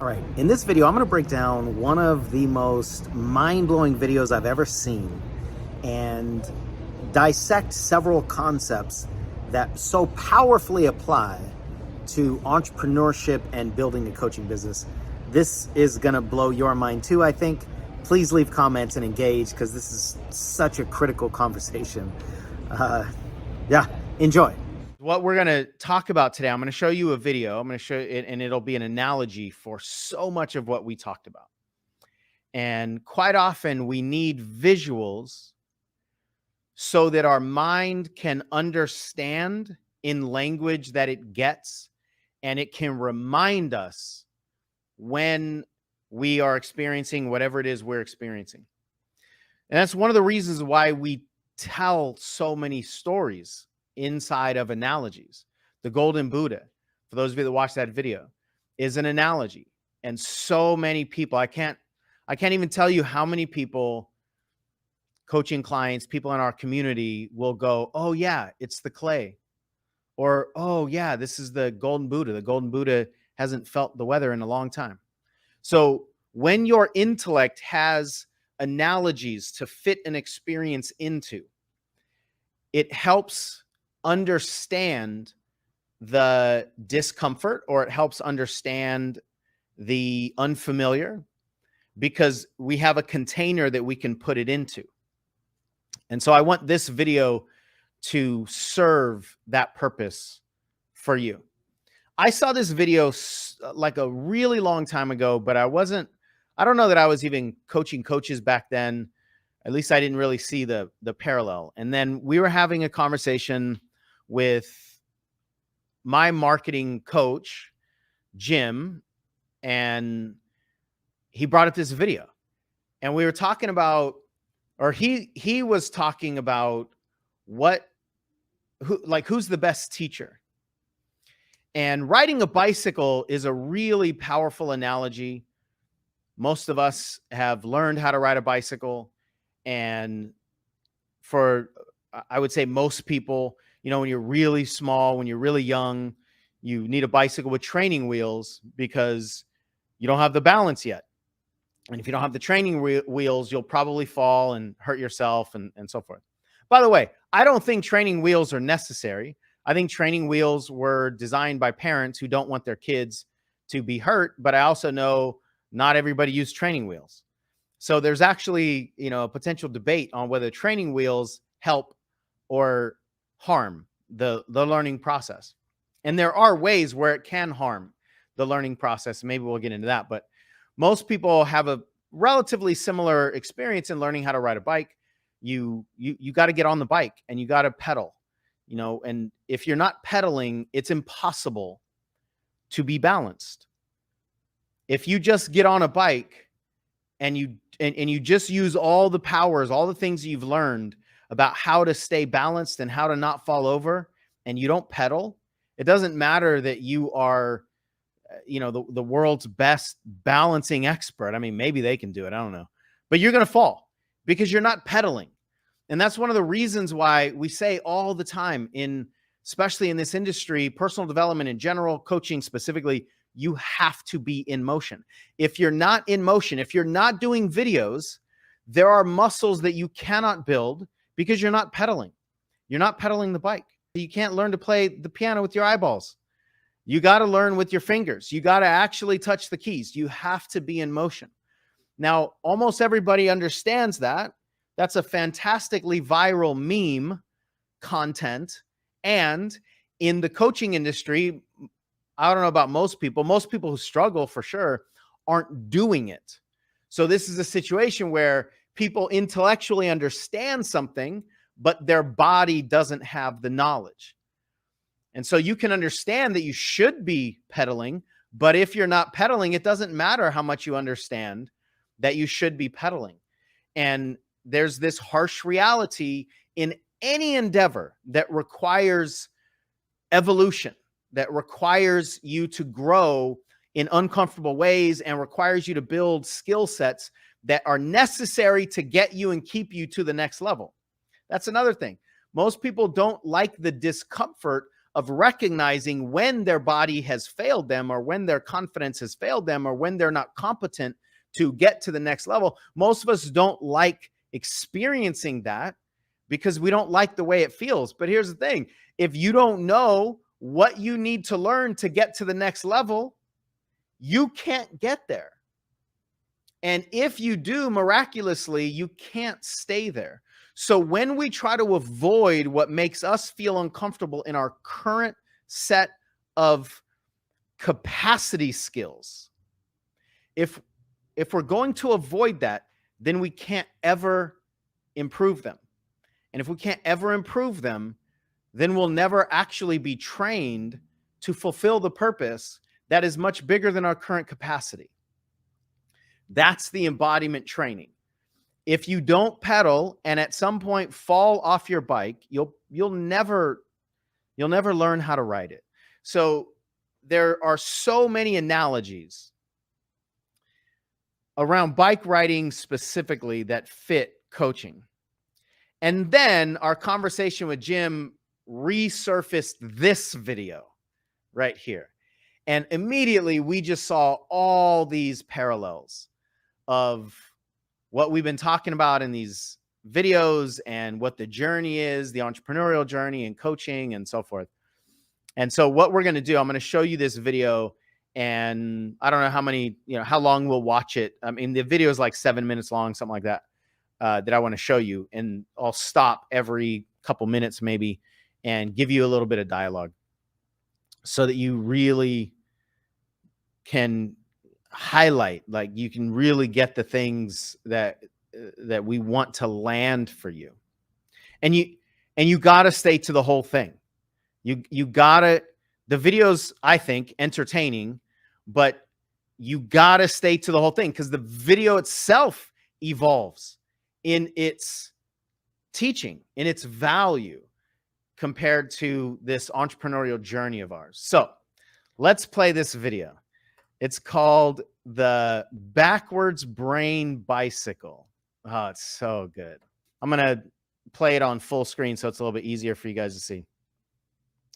All right, in this video, I'm going to break down one of the most mind-blowing videos I've ever seen and dissect several concepts that so powerfully apply to entrepreneurship and building a coaching business. This is going to blow your mind too, I think. Please leave comments and engage because this is such a critical conversation. Yeah, enjoy. What we're going to talk about today, I'm going to show you a video. I'm going to show it, and it'll be an analogy for so much of what we talked about. And quite often we need visuals so that our mind can understand in language that it gets, and it can remind us when we are experiencing whatever it is we're experiencing. And that's one of the reasons why we tell so many stories inside of analogies. The golden Buddha, for those of you that watch that video, is an analogy. And so many people, I can't even tell you how many people, coaching clients, people in our community will go, oh yeah, it's the clay. Or, oh yeah, this is the golden Buddha. The golden Buddha hasn't felt the weather in a long time. So when your intellect has analogies to fit an experience into, it helps understand the discomfort, or it helps understand the unfamiliar, because we have a container that we can put it into. And so I want this video to serve that purpose for you. I saw this video like a really long time ago, but I don't know that I was even coaching coaches back then. At least I didn't really see the parallel. And then we were having a conversation with my marketing coach, Jim, and he brought up this video. And we were talking about, or he was talking about who's the best teacher. And riding a bicycle is a really powerful analogy. Most of us have learned how to ride a bicycle. And for, I would say most people, when you're really small, when you're really young, you need a bicycle with training wheels because you don't have the balance yet. And if you don't have the training wheels, you'll probably fall and hurt yourself and so forth. By the way, I don't think training wheels are necessary. I think training wheels were designed by parents who don't want their kids to be hurt. But I also know not everybody uses training wheels. So there's actually, a potential debate on whether training wheels help or harm the learning process. And there are ways where it can harm the learning process. Maybe we'll get into that. But most people have a relatively similar experience in learning how to ride a bike. You got to get on the bike and you got to pedal, and if you're not pedaling, it's impossible to be balanced. If you just get on a bike and you just use all the powers, all the things you've learned about how to stay balanced and how to not fall over, and you don't pedal, it doesn't matter that you are, the world's best balancing expert. I mean, maybe they can do it. I don't know. But you're going to fall because you're not pedaling. And that's one of the reasons why we say all the time, especially in this industry, personal development in general, coaching specifically, you have to be in motion. If you're not in motion, if you're not doing videos, there are muscles that you cannot build because you're not pedaling. You're not pedaling the bike. You can't learn to play the piano with your eyeballs. You got to learn with your fingers. You got to actually touch the keys. You have to be in motion. Now, almost everybody understands that. That's a fantastically viral meme content. And in the coaching industry, I don't know about most people who struggle for sure aren't doing it. So this is a situation where people intellectually understand something, but their body doesn't have the knowledge. And so you can understand that you should be pedaling, but if you're not pedaling, it doesn't matter how much you understand that you should be pedaling. And there's this harsh reality in any endeavor that requires evolution, that requires you to grow in uncomfortable ways and requires you to build skill sets that are necessary to get you and keep you to the next level. That's another thing. Most people don't like the discomfort of recognizing when their body has failed them, or when their confidence has failed them, or when they're not competent to get to the next level. Most of us don't like experiencing that because we don't like the way it feels. But here's the thing. If you don't know what you need to learn to get to the next level, you can't get there. And if you do, miraculously, you can't stay there. So when we try to avoid what makes us feel uncomfortable in our current set of capacity skills, if we're going to avoid that, then we can't ever improve them. And if we can't ever improve them, then we'll never actually be trained to fulfill the purpose that is much bigger than our current capacity. That's the embodiment training. If you don't pedal and at some point fall off your bike, you'll never learn how to ride it. So there are so many analogies around bike riding specifically that fit coaching. And then our conversation with Jim resurfaced this video right here. And immediately we just saw all these parallels of what we've been talking about in these videos and what the journey is, the entrepreneurial journey and coaching and so forth. And so what we're going to do, I'm going to show you this video, and I don't know how many, how long we'll watch it. I mean, the video is like 7 minutes long, something like that, that I want to show you. And I'll stop every couple minutes maybe and give you a little bit of dialogue so that you really can highlight, like you can really get the things that we want to land for you. And you got to stay to the whole thing. You got to, the video's, I think, entertaining, but you got to stay to the whole thing because the video itself evolves in its teaching, in its value compared to this entrepreneurial journey of ours. So let's play this video. It's called the Backwards Brain Bicycle. Oh, it's so good. I'm going to play it on full screen so it's a little bit easier for you guys to see.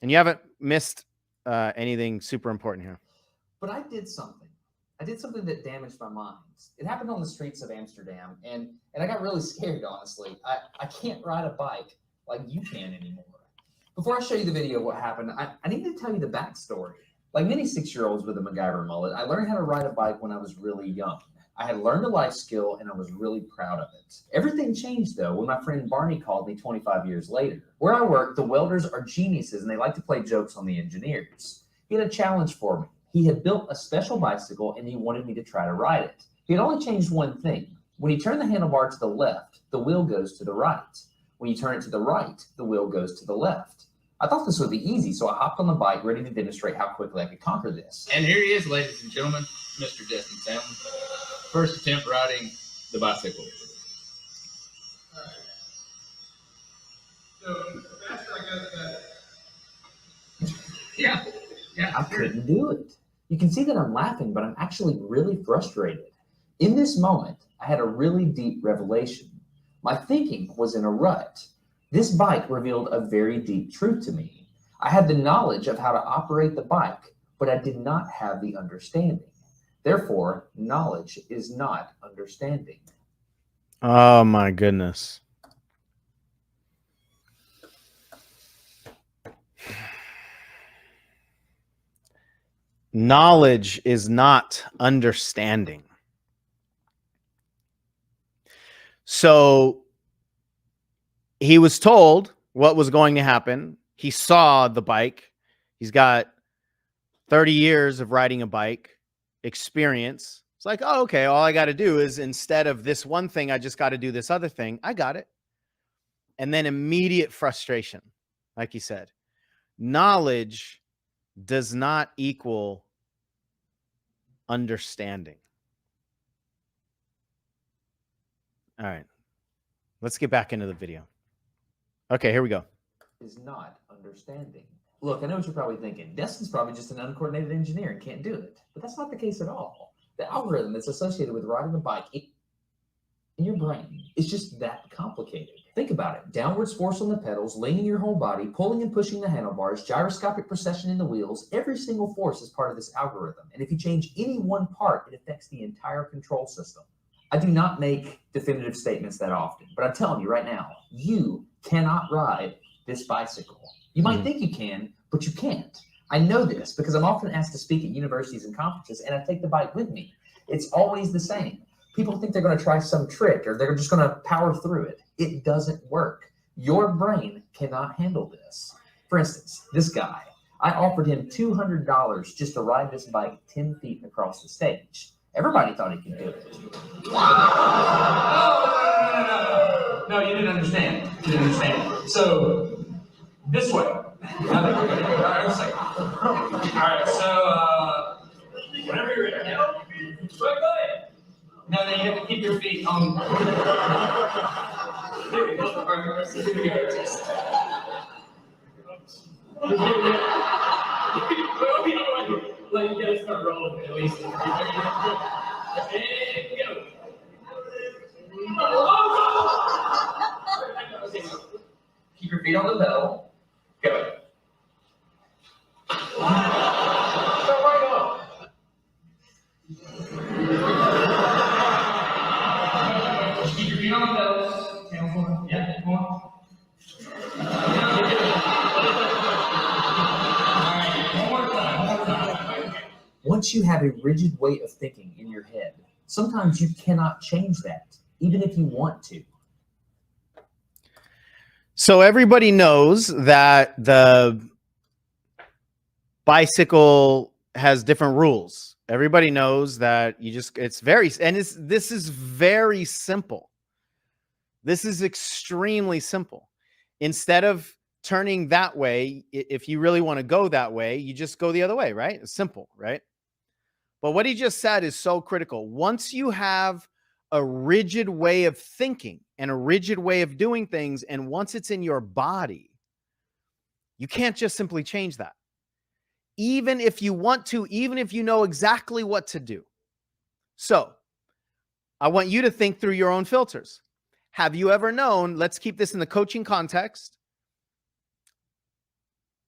And you haven't missed anything super important here. But I did something. I did something that damaged my mind. It happened on the streets of Amsterdam, and I got really scared, honestly. I can't ride a bike like you can anymore. Before I show you the video of what happened, I need to tell you the backstory. Like many 6-year-olds with a MacGyver mullet, I learned how to ride a bike when I was really young. I had learned a life skill, and I was really proud of it. Everything changed, though, when my friend Barney called me 25 years later. Where I work, the welders are geniuses, and they like to play jokes on the engineers. He had a challenge for me. He had built a special bicycle, and he wanted me to try to ride it. He had only changed one thing. When you turn the handlebar to the left, the wheel goes to the right. When you turn it to the right, the wheel goes to the left. I thought this would be easy, so I hopped on the bike, ready to demonstrate how quickly I could conquer this. And here he is, ladies and gentlemen, Mr. Destin Salmon. First attempt riding the bicycle. All right. So the faster I go, the better. Yeah. I couldn't do it. You can see that I'm laughing, but I'm actually really frustrated. In this moment, I had a really deep revelation. My thinking was in a rut. This bike revealed a very deep truth to me. I had the knowledge of how to operate the bike, but I did not have the understanding. Therefore, knowledge is not understanding. Oh my goodness. Knowledge is not understanding. So he was told what was going to happen. He saw the bike. He's got 30 years of riding a bike experience. It's like, oh, okay, all I got to do is, instead of this one thing, I just got to do this other thing. I got it. And then immediate frustration, like he said. Knowledge does not equal understanding. All right, let's get back into the video. Okay, here we go. Is not understanding. Look, I know what you're probably thinking. Destin's probably just an uncoordinated engineer and can't do it. But that's not the case at all. The algorithm that's associated with riding a bike in your brain is just that complicated. Think about it. Downward force on the pedals, leaning your whole body, pulling and pushing the handlebars, gyroscopic precession in the wheels. Every single force is part of this algorithm. And if you change any one part, it affects the entire control system. I do not make definitive statements that often, but I'm telling you right now, you cannot ride this bicycle. You might think you can, but you can't. I know this because I'm often asked to speak at universities and conferences, and I take the bike with me. It's always the same. People think they're going to try some trick or they're just going to power through it. It doesn't work. Your brain cannot handle this. For instance, this guy, I offered him $200 just to ride this bike 10 feet across the stage. Everybody thought he could do it. No, you didn't understand. You didn't understand. So, this way. All right, so, whenever you're ready. Go ahead. No, then you have to keep your feet on. There you go. Like, you gotta start rolling at least. And go. Keep your feet on the pedal. Go. Keep your feet on the pedals. Yeah, come on. Once you have a rigid way of thinking in your head, sometimes you cannot change that, even if you want to. So everybody knows that the bicycle has different rules. Everybody knows that this is very simple. This is extremely simple. Instead of turning that way, if you really want to go that way, you just go the other way, right? It's simple, right? But what he just said is so critical. Once you have a rigid way of thinking and a rigid way of doing things, and once it's in your body, you can't just simply change that. Even if you want to, even if you know exactly what to do. So I want you to think through your own filters. Have you ever known, let's keep this in the coaching context,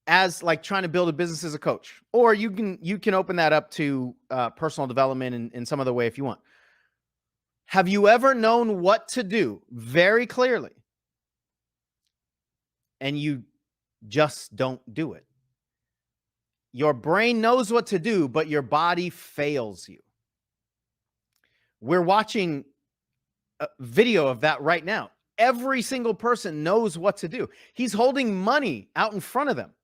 as like trying to build a business as a coach, or you can open that up to personal development in some other way if you want. Have you ever known what to do very clearly and you just don't do it? Your brain knows what to do, but your body fails you. We're watching a video of that right now. Every single person knows what to do. He's holding money out in front of them.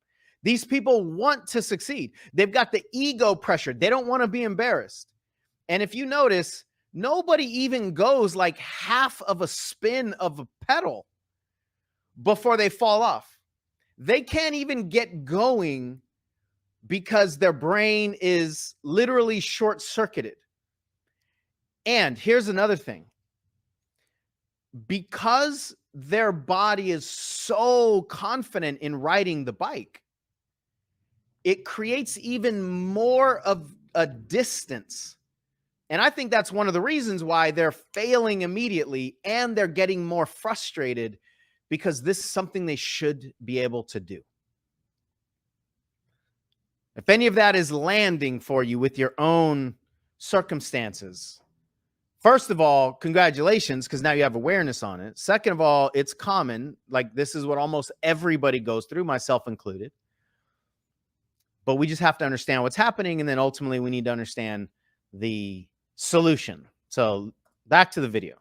These people want to succeed. They've got the ego pressure. They don't want to be embarrassed. And if you notice, nobody even goes like half of a spin of a pedal before they fall off. They can't even get going because their brain is literally short-circuited. And here's another thing. Because their body is so confident in riding the bike, it creates even more of a distance. And I think that's one of the reasons why they're failing immediately and they're getting more frustrated, because this is something they should be able to do. If any of that is landing for you with your own circumstances, first of all, congratulations, because now you have awareness on it. Second of all, it's common. Like, this is what almost everybody goes through, myself included. But we just have to understand what's happening, and then ultimately we need to understand the solution. So back to the video.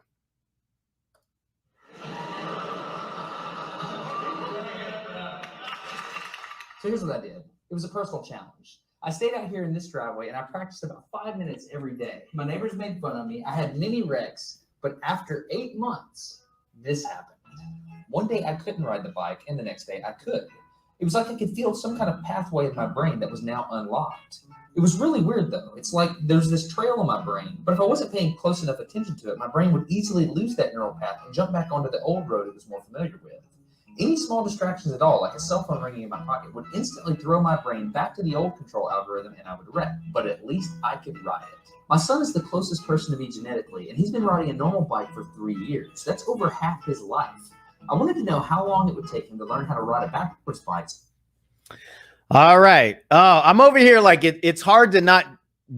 So here's what I did. It was a personal challenge. I stayed out here in this driveway and I practiced about 5 minutes every day. My neighbors made fun of me. I had many wrecks, but after 8 months, this happened. One day I couldn't ride the bike, and the next day I could. It was like I could feel some kind of pathway in my brain that was now unlocked. It was really weird though. It's like there's this trail in my brain, but if I wasn't paying close enough attention to it, my brain would easily lose that neural path and jump back onto the old road it was more familiar with. Any small distractions at all, like a cell phone ringing in my pocket, would instantly throw my brain back to the old control algorithm and I would wreck, but at least I could ride it. My son is the closest person to me genetically, and he's been riding a normal bike for 3 years. That's over half his life. I wanted to know how long it would take him to learn how to ride a backwards bike. All right. Oh, I'm over here like it's hard to not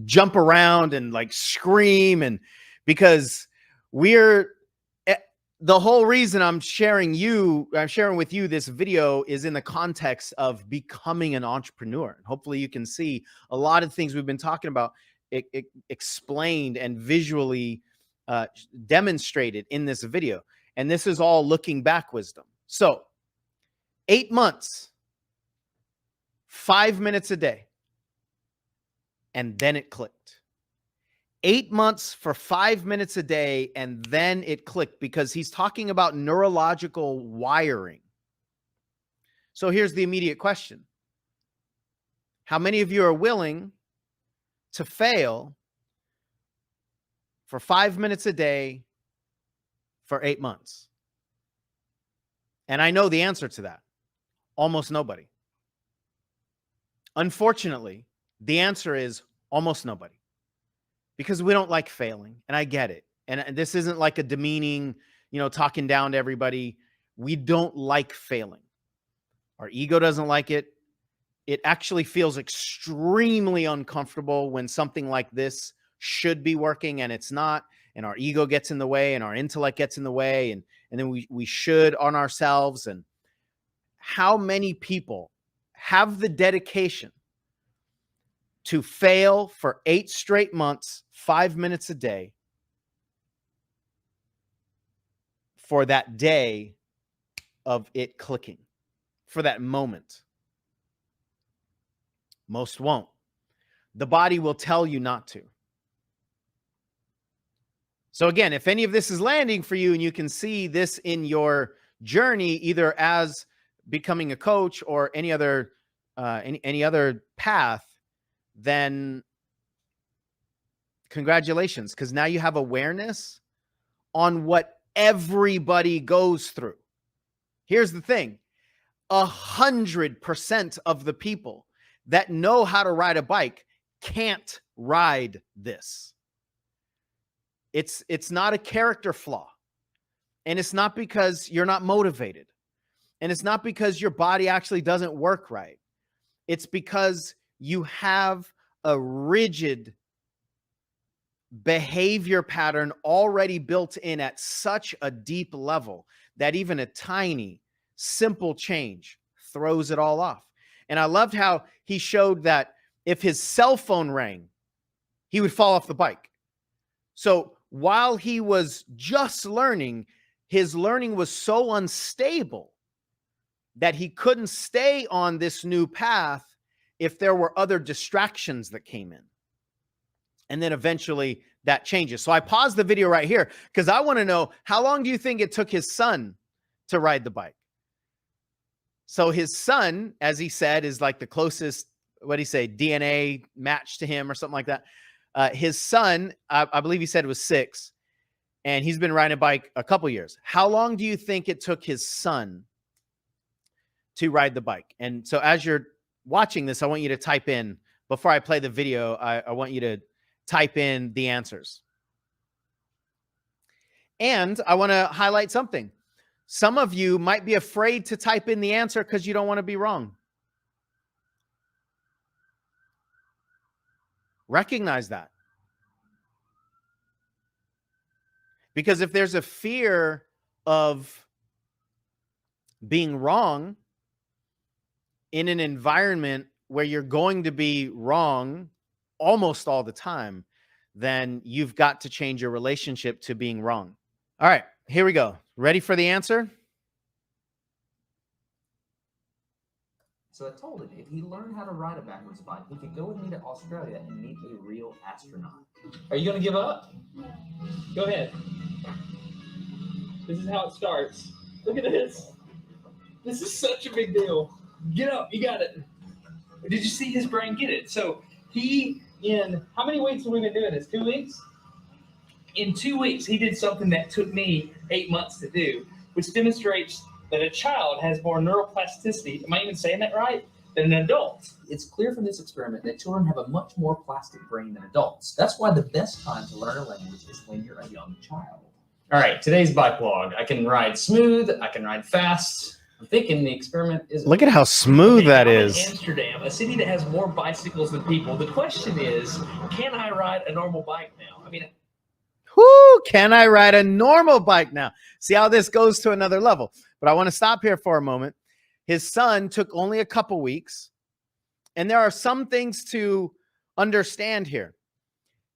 jump around and like scream, and because the whole reason I'm sharing with you this video is in the context of becoming an entrepreneur. And hopefully you can see a lot of things we've been talking about explained and visually demonstrated in this video. And this is all looking back wisdom. So 8 months, 5 minutes a day. And then it clicked. 8 months for 5 minutes a day, and then it clicked, because he's talking about neurological wiring. So here's the immediate question. How many of you are willing to fail for 5 minutes a day for 8 months? And I know the answer to that. Almost nobody. Unfortunately, the answer is almost nobody. Because we don't like failing, and I get it. And this isn't like a demeaning, talking down to everybody. We don't like failing. Our ego doesn't like it. It actually feels extremely uncomfortable when something like this should be working and it's not, and our ego gets in the way and our intellect gets in the way, and then we should on ourselves. And how many people have the dedication to fail for 8 straight months, 5 minutes a day, for that day of it clicking, for that moment? Most won't. The body will tell you not to. So again, if any of this is landing for you and you can see this in your journey, either as becoming a coach or any other path, then congratulations, because now you have awareness on what everybody goes through. Here's the thing. 100% of the people that know how to ride a bike can't ride this. It's not a character flaw. And it's not because you're not motivated. And it's not because your body actually doesn't work right. It's because you have a rigid behavior pattern already built in at such a deep level that even a tiny, simple change throws it all off. And I loved how he showed that if his cell phone rang, he would fall off the bike. So while he was just learning, his learning was so unstable that he couldn't stay on this new path if there were other distractions that came in. And then eventually that changes. So I paused the video right here because I want to know, how long do you think it took his son to ride the bike? So his son, as he said, is like the closest, what do you say, DNA match to him or something like that. His son, I believe he said was 6, and he's been riding a bike a couple years. How long do you think it took his son to ride the bike? And so as you're watching this, I want you to type in, before I play the video, I want you to type in the answers. And I want to highlight something. Some of you might be afraid to type in the answer because you don't want to be wrong. Recognize that. Because if there's a fear of being wrong in an environment where you're going to be wrong almost all the time, then you've got to change your relationship to being wrong. All right, here we go. Ready for the answer? So I told him if he learned how to ride a backwards bike, he could go with me to Australia and meet a real astronaut. Are you going to give up? Go ahead. This is how it starts. Look at this. This is such a big deal. Get up. You got it. Did you see his brain get it? So he, in how many weeks have we been doing this? 2 weeks? In 2 weeks, he did something that took me 8 months to do, which demonstrates that a child has more neuroplasticity, am I even saying that right, than an adult. It's clear from this experiment that children have a much more plastic brain than adults. That's why the best time to learn a language is when you're a young child. All right, today's bike log. I can ride smooth. I can ride fast. I'm thinking the experiment is. Look at how smooth that I'm is. in Amsterdam, a city that has more bicycles than people. The question is, can I ride a normal bike now? I mean, Whoo, can I ride a normal bike now? See how this goes to another level. But I want to stop here for a moment. His son took only a couple weeks, and there are some things to understand here.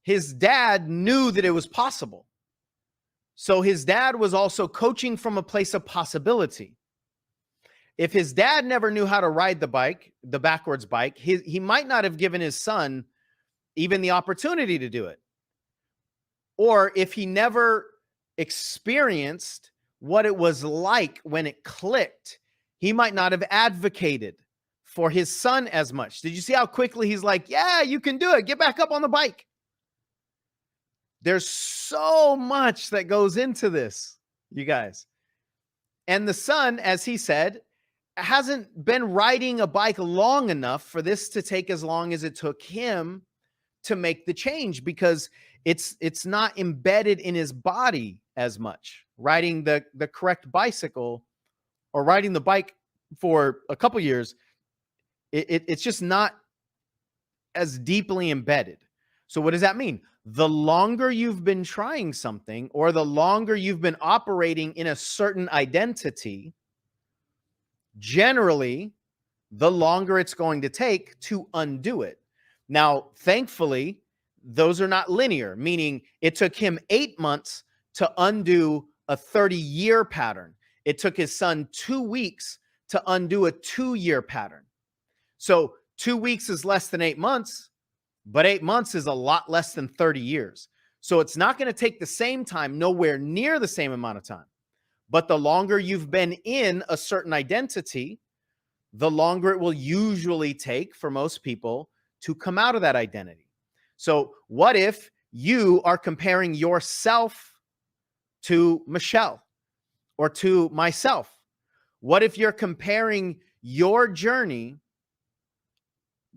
His dad knew that it was possible. So his dad was also coaching from a place of possibility. If his dad never knew how to ride the bike, the backwards bike, he might not have given his son even the opportunity to do it. Or if he never experienced what it was like when it clicked, he might not have advocated for his son as much. Did you see how quickly he's like, yeah, you can do it. Get back up on the bike. There's so much that goes into this, you guys. And the son, as he said, hasn't been riding a bike long enough for this to take as long as it took him to make the change, because it's not embedded in his body as much. Riding the correct bicycle or riding the bike for a couple years, it's just not as deeply embedded. So what does that mean? The longer you've been trying something, or the longer you've been operating in a certain identity, generally, the longer it's going to take to undo it. Now, thankfully, those are not linear, meaning it took him 8 months to undo a 30-year pattern. It took his son 2 weeks to undo a 2-year pattern. So 2 weeks is less than 8 months, but 8 months is a lot less than 30 years. So it's not going to take the same time, nowhere near the same amount of time. But the longer you've been in a certain identity, the longer it will usually take for most people to come out of that identity. So what if you are comparing yourself to Michelle or to myself? What if you're comparing your journey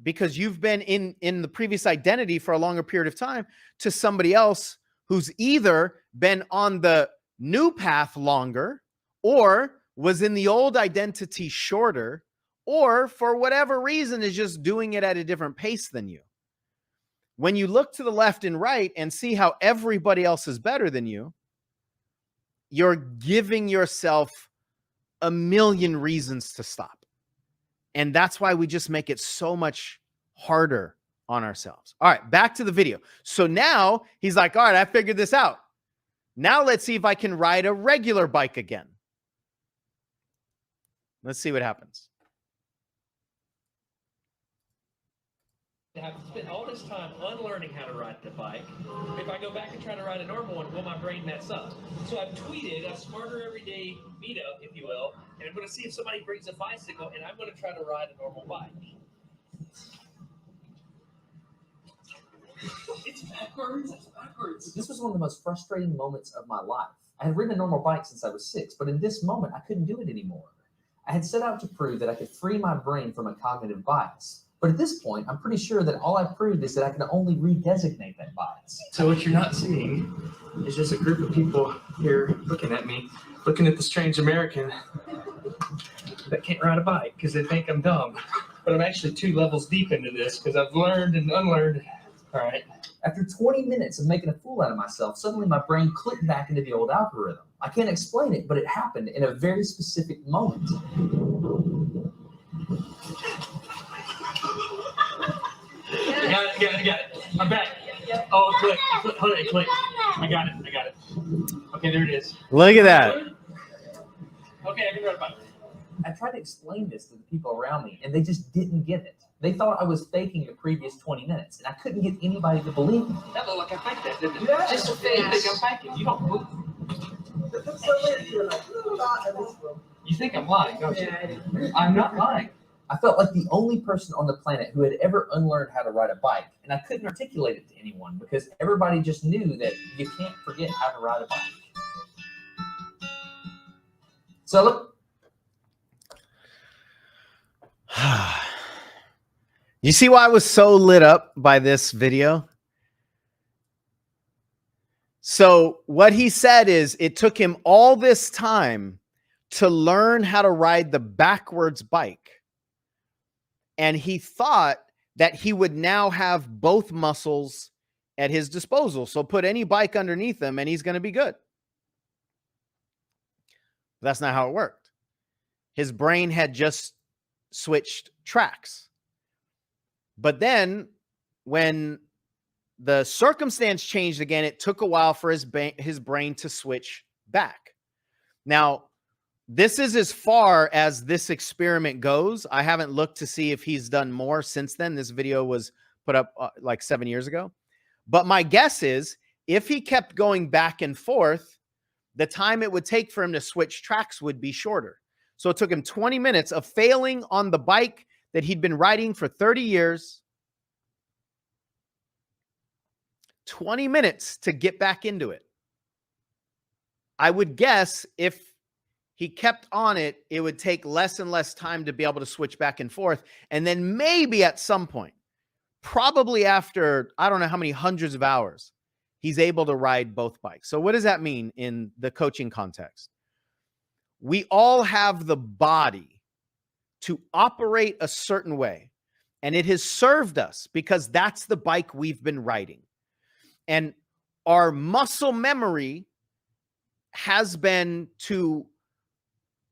because you've been in the previous identity for a longer period of time to somebody else who's either been on the new path longer, or was in the old identity shorter, or for whatever reason is just doing it at a different pace than you? When you look to the left and right and see how everybody else is better than you, you're giving yourself a million reasons to stop. And that's why we just make it so much harder on ourselves. All right, back to the video. So now he's like, all right, I figured this out. Now let's see if I can ride a regular bike again. Let's see what happens. I have spent all this time unlearning how to ride the bike. If I go back and try to ride a normal one, will my brain mess up? So I've tweeted a Smarter Everyday meetup, if you will, and I'm going to see if somebody brings a bicycle, and I'm going to try to ride a normal bike. It's backwards. It's backwards. This was one of the most frustrating moments of my life. I had ridden a normal bike since I was 6, but in this moment, I couldn't do it anymore. I had set out to prove that I could free my brain from a cognitive bias. But at this point, I'm pretty sure that all I've proved is that I can only redesignate that bias. So what you're not seeing is just a group of people here looking at me, looking at the strange American that can't ride a bike because they think I'm dumb. But I'm actually 2 levels deep into this because I've learned and unlearned. All right. After 20 minutes of making a fool out of myself, suddenly my brain clicked back into the old algorithm. I can't explain it, but it happened in a very specific moment. I got it. I'm back. Oh, it clicked. Hold it, it clicked. I got it. Okay, there it is. Look at that. Okay, I can ride a bike. I tried to explain this to the people around me, and they just didn't get it. They thought I was faking the previous 20 minutes, and I couldn't get anybody to believe me. That looked like I faked that, didn't it? Yeah. Just a fake. You think I'm faking. You don't believe me. You think I'm lying, don't you? I'm not lying. I felt like the only person on the planet who had ever unlearned how to ride a bike, and I couldn't articulate it to anyone because everybody just knew that you can't forget how to ride a bike. So look. You see why I was so lit up by this video? So what he said is it took him all this time to learn how to ride the backwards bike. And he thought that he would now have both muscles at his disposal. So put any bike underneath him and he's going to be good. But that's not how it worked. His brain had just switched tracks. But then when the circumstance changed again, it took a while for his brain to switch back. Now, this is as far as this experiment goes. I haven't looked to see if he's done more since then. This video was put up like 7 years ago. But my guess is if he kept going back and forth, the time it would take for him to switch tracks would be shorter. So it took him 20 minutes of failing on the bike that he'd been riding for 30 years. 20 minutes to get back into it. I would guess if he kept on it, it would take less and less time to be able to switch back and forth. And then maybe at some point, probably after, I don't know how many hundreds of hours, he's able to ride both bikes. So what does that mean in the coaching context? We all have the body to operate a certain way. And it has served us because that's the bike we've been riding. And our muscle memory has been to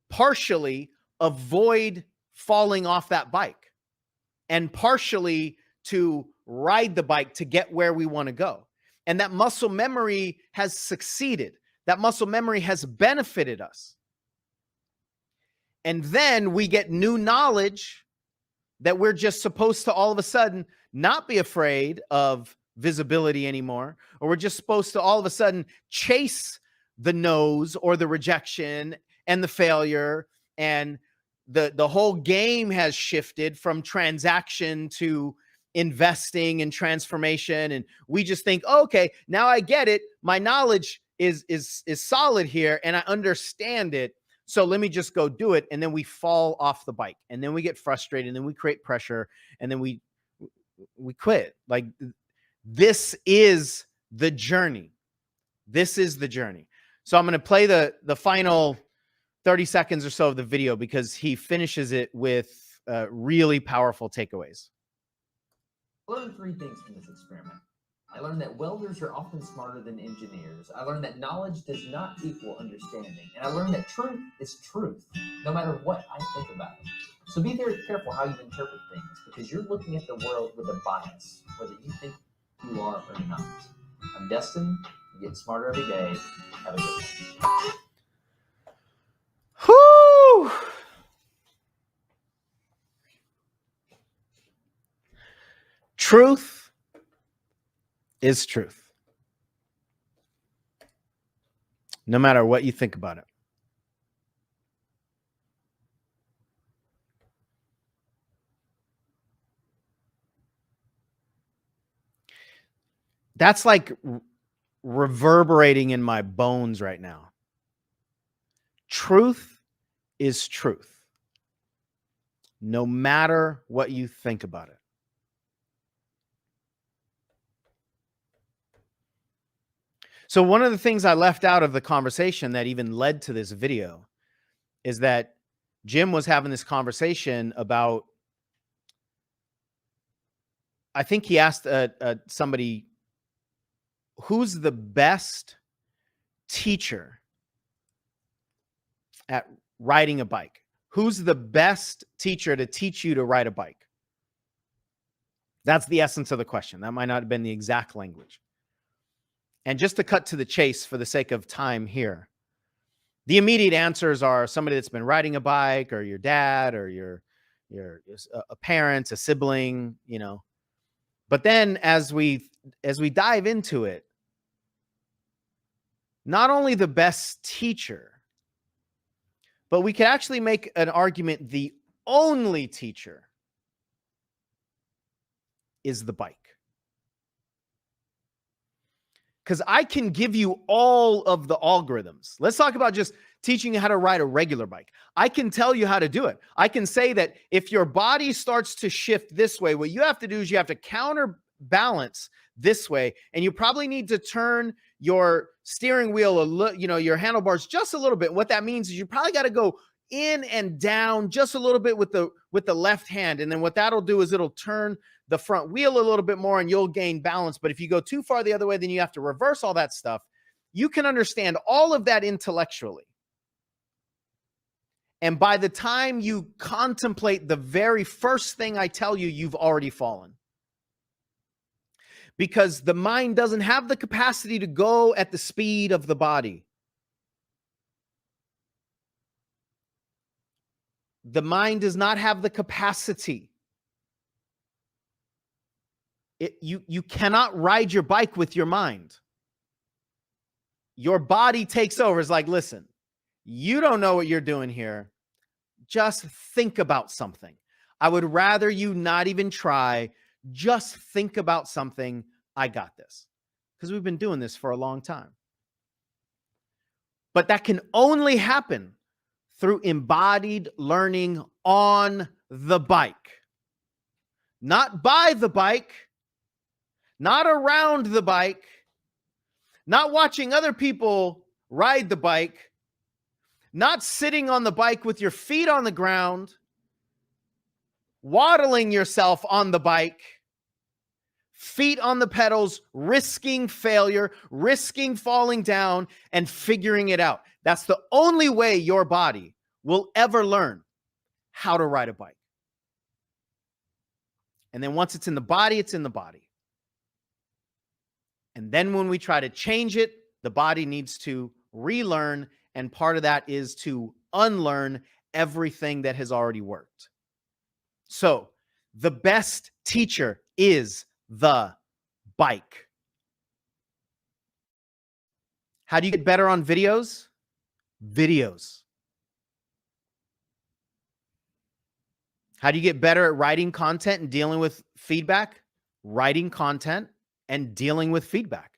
partially avoid falling off that bike and partially to ride the bike to get where we want to go. And that muscle memory has succeeded. That muscle memory has benefited us. And then we get new knowledge that we're just supposed to all of a sudden not be afraid of visibility anymore, or we're just supposed to all of a sudden chase the no's or the rejection and the failure, and the whole game has shifted from transaction to investing and transformation, and we just think, oh, okay, now I get it, my knowledge is solid here and I understand it, so let me just go do it. And then we fall off the bike, and then we get frustrated, and then we create pressure, and then we quit. Like, this is the journey. This is the journey. So I'm going to play the final 30 seconds or so of the video because he finishes it with really powerful takeaways. I learned 3 things from this experiment. I learned that welders are often smarter than engineers. I learned that knowledge does not equal understanding. And I learned that truth is truth, no matter what I think about it. So be very careful how you interpret things, because you're looking at the world with a bias, whether you think you are or not. I'm Destin. I'm getting smarter every day. Have a good one. Whoo! Truth is truth, no matter what you think about it. That's like reverberating in my bones right now. Truth is truth, no matter what you think about it. So one of the things I left out of the conversation that even led to this video is that Jim was having this conversation about, I think he asked somebody, who's the best teacher at riding a bike? Who's the best teacher to teach you to ride a bike? That's the essence of the question. That might not have been the exact language. And just to cut to the chase for the sake of time here, the immediate answers are somebody that's been riding a bike, or your dad, or your a parent, a sibling, you know. But then as we dive into it, not only the best teacher, but we could actually make an argument the only teacher is the bike. Because I can give you all of the algorithms. Let's talk about just teaching you how to ride a regular bike. I can tell you how to do it. I can say that if your body starts to shift this way, what you have to do is you have to counterbalance this way, and you probably need to turn your steering wheel, your handlebars just a little bit. What that means is you probably got to go in and down just a little bit with the left hand. And then what that'll do is it'll turn the front wheel a little bit more and you'll gain balance. But if you go too far the other way, then you have to reverse all that stuff. You can understand all of that intellectually. And by the time you contemplate the very first thing I tell you, you've already fallen. Because the mind doesn't have the capacity to go at the speed of the body. The mind does not have the capacity. You cannot ride your bike with your mind. Your body takes over. It's like, listen, you don't know what you're doing here. Just think about something. I would rather you not even try. Just think about something. I got this. Because we've been doing this for a long time. But that can only happen through embodied learning on the bike. Not by the bike. Not around the bike. Not watching other people ride the bike. Not sitting on the bike with your feet on the ground. Waddling yourself on the bike. Feet on the pedals, risking failure, risking falling down, and figuring it out. That's the only way your body will ever learn how to ride a bike. And then once it's in the body, it's in the body. And then when we try to change it, the body needs to relearn. And part of that is to unlearn everything that has already worked. So the best teacher is the bike. How do you get better on videos? Videos. How do you get better at writing content and dealing with feedback? Writing content and dealing with feedback.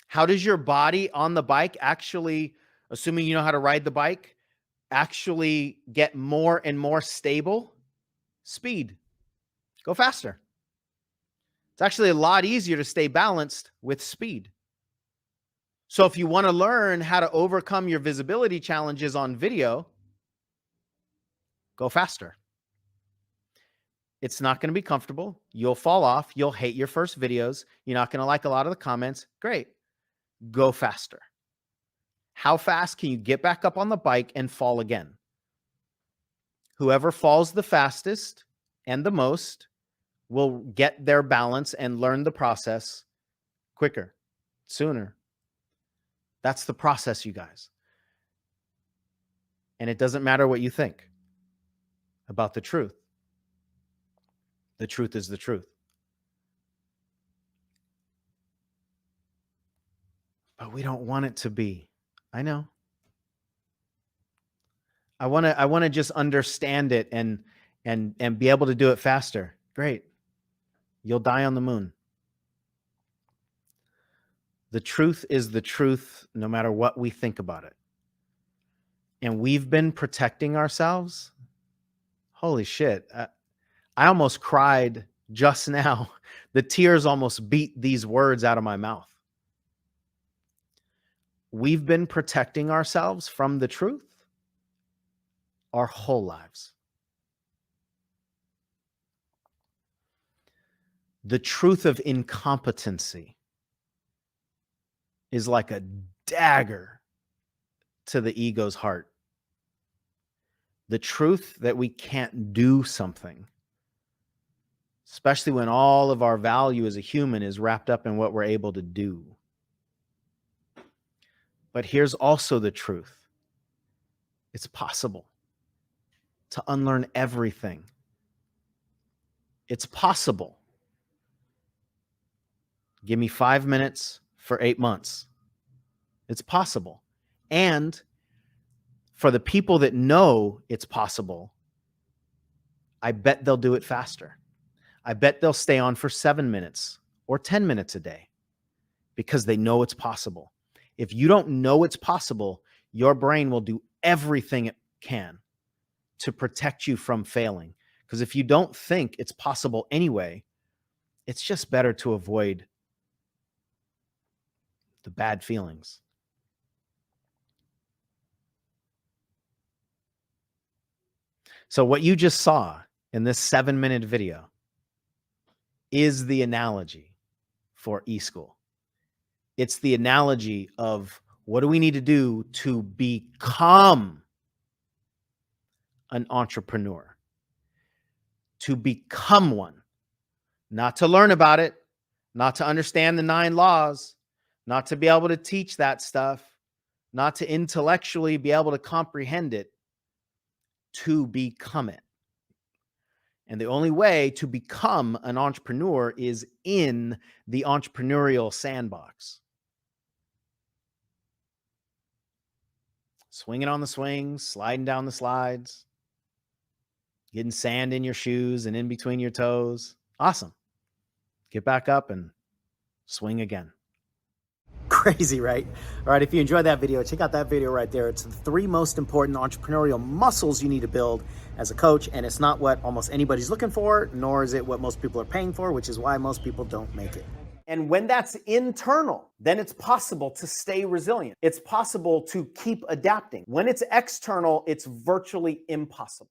How does your body on the bike actually, assuming you know how to ride the bike, actually get more and more stable? Speed. Go faster. It's actually a lot easier to stay balanced with speed. So if you want to learn how to overcome your visibility challenges on video, go faster. It's not going to be comfortable. You'll fall off. You'll hate your first videos. You're not going to like a lot of the comments. Great. Go faster. How fast can you get back up on the bike and fall again? Whoever falls the fastest and the most will get their balance and learn the process quicker, sooner. That's the process, you guys. And it doesn't matter what you think about the truth. The truth is the truth. But we don't want it to be. I know. I want to just understand it and be able to do it faster. Great. You'll die on the moon. The truth is the truth no matter what we think about it. And we've been protecting ourselves. Holy shit. I almost cried just now. The tears almost beat these words out of my mouth. We've been protecting ourselves from the truth our whole lives. The truth of incompetency is like a dagger to the ego's heart. The truth that we can't do something, especially when all of our value as a human is wrapped up in what we're able to do. But here's also the truth. It's possible to unlearn everything. It's possible. Give me 5 minutes for 8 months. It's possible. And for the people that know it's possible, I bet they'll do it faster. I bet they'll stay on for 7 minutes or 10 minutes a day because they know it's possible. If you don't know it's possible, your brain will do everything it can to protect you from failing. Because if you don't think it's possible anyway, It's just better to avoid the bad feelings. So what you just saw in this 7-minute video is the analogy for eSchool. It's the analogy of what do we need to do to become an entrepreneur, to become one, not to learn about it, not to understand the 9 laws, not to be able to teach that stuff, not to intellectually be able to comprehend it, to become it. And the only way to become an entrepreneur is in the entrepreneurial sandbox. Swinging on the swings, sliding down the slides, getting sand in your shoes and in between your toes. Awesome. Get back up and swing again. Crazy, right? All right, if you enjoyed that video, check out that video right there. It's the 3 most important entrepreneurial muscles you need to build as a coach, and it's not what almost anybody's looking for, nor is it what most people are paying for, which is why most people don't make it. And when that's internal, then it's possible to stay resilient. It's possible to keep adapting. When it's external, it's virtually impossible.